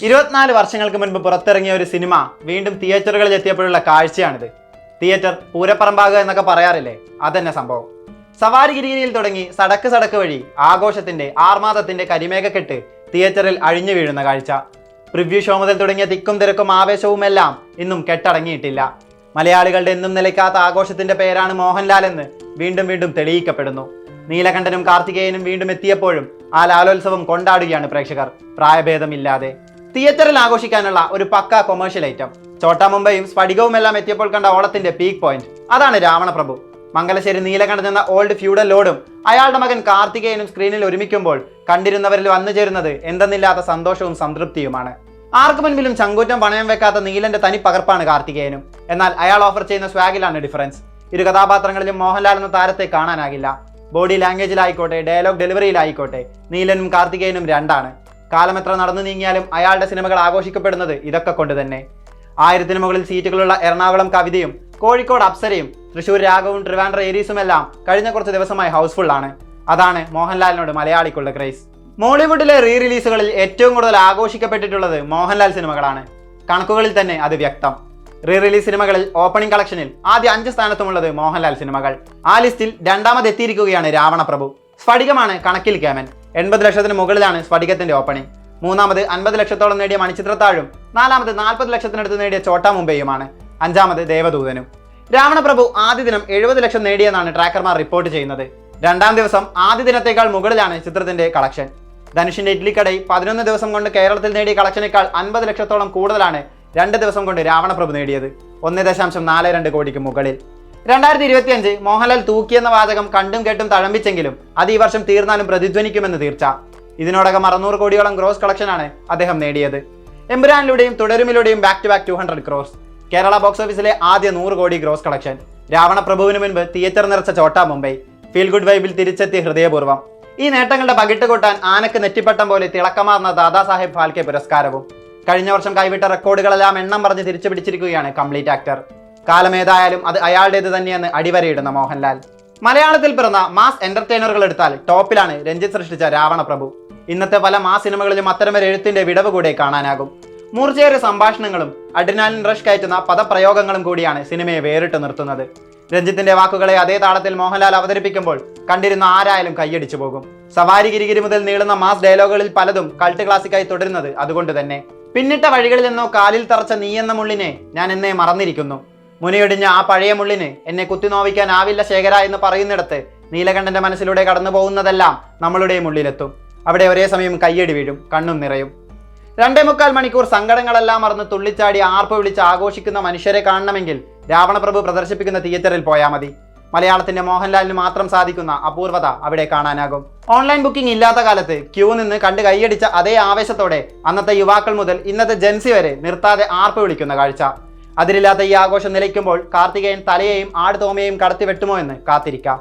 24 വർഷങ്ങൾക്ക് മുൻപ് പുറത്തിറങ്ങിയ ഒരു സിനിമ വീണ്ടും തിയേറ്ററുകളിൽ എത്തിയപ്പോഴുള്ള കാഴ്ചയാണിത്. തിയേറ്റർ പൂരപ്പറമ്പാകുക എന്നൊക്കെ പറയാറില്ലേ, അതന്നെ സംഭവം. സവാരിഗിരിയിൽ തുടങ്ങി സടക്ക് സടക്ക് വഴി ആഘോഷത്തിന്റെ ആർമാദത്തിന്റെ കരിമേഘക്കെട്ട് തിയേറ്ററിൽ അഴിഞ്ഞു വീഴുന്ന കാഴ്ച. പ്രിവ്യൂ ഷോ മുതൽ തുടങ്ങിയ തിക്കും തിരക്കും ആവേശവുമെല്ലാം ഇന്നും കെട്ടടങ്ങിയിട്ടില്ല. മലയാളികളുടെ എന്നും നിലയ്ക്കാത്ത ആഘോഷത്തിന്റെ പേരാണ് മോഹൻലാൽ എന്ന് വീണ്ടും വീണ്ടും തെളിയിക്കപ്പെടുന്നു. നീലകണ്ഠനും കാർത്തികേയനും വീണ്ടും എത്തിയപ്പോഴും ആ ലാലോത്സവം കൊണ്ടാടുകയാണ് പ്രേക്ഷകർ, പ്രായഭേദമില്ലാതെ. തിയേറ്ററിൽ ആഘോഷിക്കാനുള്ള ഒരു പക്ക കൊമേഴ്ഷ്യൽ ഐറ്റം. ചോട്ടാ മുംബൈയും സ്ഫടികവും എല്ലാം എത്തിയപ്പോൾ കണ്ട ഓളത്തിന്റെ പീക്ക് പോയിന്റ് അതാണ് രാവണപ്രഭു. മംഗലശ്ശേരി നീലകണ്ഠൻ എന്ന ഓൾഡ് ഫ്യൂഡൽ ലോഡും അയാളുടെ മകൻ കാർത്തികേയനും സ്ക്രീനിൽ ഒരുമിക്കുമ്പോൾ കണ്ടിരുന്നവരിൽ വന്നു ചേരുന്നത് എന്തെന്നില്ലാത്ത സന്തോഷവും സംതൃപ്തിയുമാണ്. ആർക്കു മുൻപിലും ചങ്കൂറ്റം പണയം വെക്കാത്ത നീലന്റെ തനി പകർപ്പാണ് കാർത്തികേയനും. എന്നാൽ അയാൾ ഓഫർ ചെയ്യുന്ന സ്വാഗിലാണ് ഡിഫറൻസ്. ഇരു കഥാപാത്രങ്ങളിലും മോഹൻലാൽ എന്ന താരത്തെ കാണാനാകില്ല. ബോഡി ലാംഗ്വേജിലായിക്കോട്ടെ, ഡയലോഗ് ഡെലിവറിയിലായിക്കോട്ടെ, നീലനും കാർത്തികേയനും രണ്ടാണ്. കാലമെത്ര നടന്നു നീങ്ങിയാലും അയാളുടെ സിനിമകൾ ആഘോഷിക്കപ്പെടുന്നത് ഇതൊക്കെ കൊണ്ട് തന്നെ. 1000-ന് മുകളിൽ സീറ്റുകളുള്ള എറണാകുളം കവിതയും കോഴിക്കോട് അപ്സരയും തൃശ്ശൂർ രാഗവും ട്രിവാൻഡ്ര ഏരീസുമെല്ലാം കഴിഞ്ഞ കുറച്ച് ദിവസമായി ഹൗസ്ഫുൾ ആണ്. അതാണ് മോഹൻലാലിനോട് മലയാളിക്കുള്ള ക്രേസ്. മോളിവുഡിലെ റീ റിലീസുകളിൽ ഏറ്റവും കൂടുതൽ ആഘോഷിക്കപ്പെട്ടിട്ടുള്ളത് മോഹൻലാൽ സിനിമകളാണ്. കണക്കുകളിൽ തന്നെ അത് വ്യക്തം. റീ റിലീസ് സിനിമകളിൽ ഓപ്പണിംഗ് കളക്ഷനിൽ ആദ്യ 5 സ്ഥാനത്തുമുള്ളത് മോഹൻലാൽ സിനിമകൾ. ആ ലിസ്റ്റിൽ രണ്ടാമതെത്തിയിരിക്കുകയാണ് രാവണപ്രഭു. സ്ഫടികമാണ് കണക്കിൽ കേമൻ. 80 ലക്ഷത്തിന് മുകളിലാണ് സ്ഫടികത്തിന്റെ ഓപ്പണിംഗ്. മൂന്നാമത് 50 ലക്ഷത്തോളം നേടിയ മണിച്ചിത്രത്താഴും 4-മത് 40 ലക്ഷത്തിനടുത്ത് നേടിയ ചോട്ടാ മുംബൈയുമാണ്. 5-മത് ദേവദൂതനും. രാവണപ്രഭു ആദ്യ ദിനം 70 ലക്ഷം നേടിയെന്നാണ് ട്രാക്കർമാർ റിപ്പോർട്ട് ചെയ്യുന്നത്. രണ്ടാം ദിവസം ആദ്യ ദിനത്തേക്കാൾ മുകളിലാണ് ചിത്രത്തിന്റെ കളക്ഷൻ. ധനുഷിന്റെ ഇഡ്ലിക്കടയിൽ 11 ദിവസം കൊണ്ട് കേരളത്തിൽ നേടിയ കളക്ഷനേക്കാൾ 50 ലക്ഷത്തോളം കൂടുതലാണ് 2 ദിവസം കൊണ്ട് രാവണപ്രഭു നേടിയത്. 1.42 കോടിക്ക് മുകളിൽ. 2025 മോഹൻലാൽ തൂക്കിയെന്ന വാചകം കണ്ടും കേട്ടും തഴമ്പിച്ചെങ്കിലും അത് ഈ വർഷം തീർന്നാലും പ്രതിധ്വനിക്കുമെന്ന് തീർച്ച. ഇതിനോടകം 600 കോടിയോളം ഗ്രോസ് കളക്ഷനാണ് അദ്ദേഹം നേടിയത്. എമ്പുരാനിലൂടെയും തുടരുമിലൂടെയും back to back 200 crores. Kerala box ഓഫീസിലെ ആദ്യ 100 കോടി ഗ്രോസ് കളക്ഷൻ. രാവണപ്രഭുവിന് മുൻപ് തിയേറ്റർ നിറച്ച ചോട്ടാ മുംബൈ. ഫീൽ ഗുഡ് വൈബിൽ തിരിച്ചെത്തി ഹൃദയപൂർവ്വം. ഈ നേട്ടങ്ങളുടെ പകിട്ട് കൂട്ടാൻ ആനക്ക് നെറ്റിപ്പട്ടം പോലെ തിളക്കമാർന്ന ദാദാസാഹേബ് ഫാൽക്കെ പുരസ്കാരവും. കഴിഞ്ഞ വർഷം കൈവിട്ട റെക്കോർഡുകളെല്ലാം എണ്ണം പറഞ്ഞ് തിരിച്ചു പിടിച്ചിരിക്കുകയാണ് കംപ്ലീറ്റ് ആക്ടർ. കാലമേതായാലും അത് അയാളുടേത് തന്നെയെന്ന് അടിവരയിടുന്ന മോഹൻലാൽ. മലയാളത്തിൽ പിറന്ന മാസ് എന്റർടൈനറുകൾ എടുത്താൽ ടോപ്പിലാണ് രഞ്ജിത്ത് സൃഷ്ടിച്ച രാവണപ്രഭു. ഇന്നത്തെ പല മാസ് സിനിമകളിലും അത്തരമൊരു എഴുത്തിന്റെ വിടവ് കൂടെ കാണാനാകും. മൂർച്ചയേറിയ സംഭാഷണങ്ങളും അഡ്രിനാലിൻ റഷ് കയറ്റുന്ന പദപ്രയോഗങ്ങളും കൂടിയാണ് സിനിമയെ വേറിട്ട് നിർത്തുന്നത്. രഞ്ജിത്തിന്റെ വാക്കുകളെ അതേ താളത്തിൽ മോഹൻലാൽ അവതരിപ്പിക്കുമ്പോൾ കണ്ടിരുന്ന ആരായാലും കൈയടിച്ചു പോകും. സവാരി ഗിരിഗിരി മുതൽ നീളുന്ന മാസ് ഡയലോഗുകളിൽ പലതും കൾട്ട് ക്ലാസിക്കായി തുടരുന്നത് അതുകൊണ്ട് തന്നെ. പിന്നിട്ട വഴികളിൽ നിന്നോ കാലിൽ തറച്ച നീ എന്ന മുള്ളിനെ ഞാൻ എന്നെ മറന്നിരിക്കുന്നു. മുനയൊടിഞ്ഞ ആ പഴയ മുള്ളിന് എന്നെ കുത്തിനോവിക്കാനാവില്ല ശേഖര എന്ന് പറയുന്നിടത്ത് നീലകണ്ഠന്റെ മനസ്സിലൂടെ കടന്നു പോകുന്നതെല്ലാം നമ്മളുടെയും ഉള്ളിലെത്തും. അവിടെ ഒരേ സമയം കയ്യടി വീഴും, കണ്ണും നിറയും. 2.25 മണിക്കൂർ സങ്കടങ്ങളെല്ലാം മറന്ന് തുള്ളിച്ചാടി ആർപ്പ് വിളിച്ച് ആഘോഷിക്കുന്ന മനുഷ്യരെ കാണണമെങ്കിൽ രാവണപ്രഭു പ്രദർശിപ്പിക്കുന്ന തിയേറ്ററിൽ പോയാൽ മതി. മലയാളത്തിന്റെ മോഹൻലാലിന് മാത്രം സാധിക്കുന്ന അപൂർവത അവിടെ കാണാനാകും. ഓൺലൈൻ ബുക്കിംഗ് ഇല്ലാത്ത കാലത്ത് ക്യൂ നിന്ന് കണ്ട് കൈയടിച്ച അതേ ആവേശത്തോടെ അന്നത്തെ യുവാക്കൾ മുതൽ ഇന്നത്തെ ജെൻസി വരെ നിർത്താതെ ആർപ്പ് വിളിക്കുന്ന കാഴ്ച. അതിലില്ലാത്ത ഈ ആഘോഷം നിലയ്ക്കുമ്പോൾ കാർത്തികേയൻ തലയെയും ആട് തോമയെയും കടത്തി വെട്ടുമോ എന്ന് കാത്തിരിക്കാം.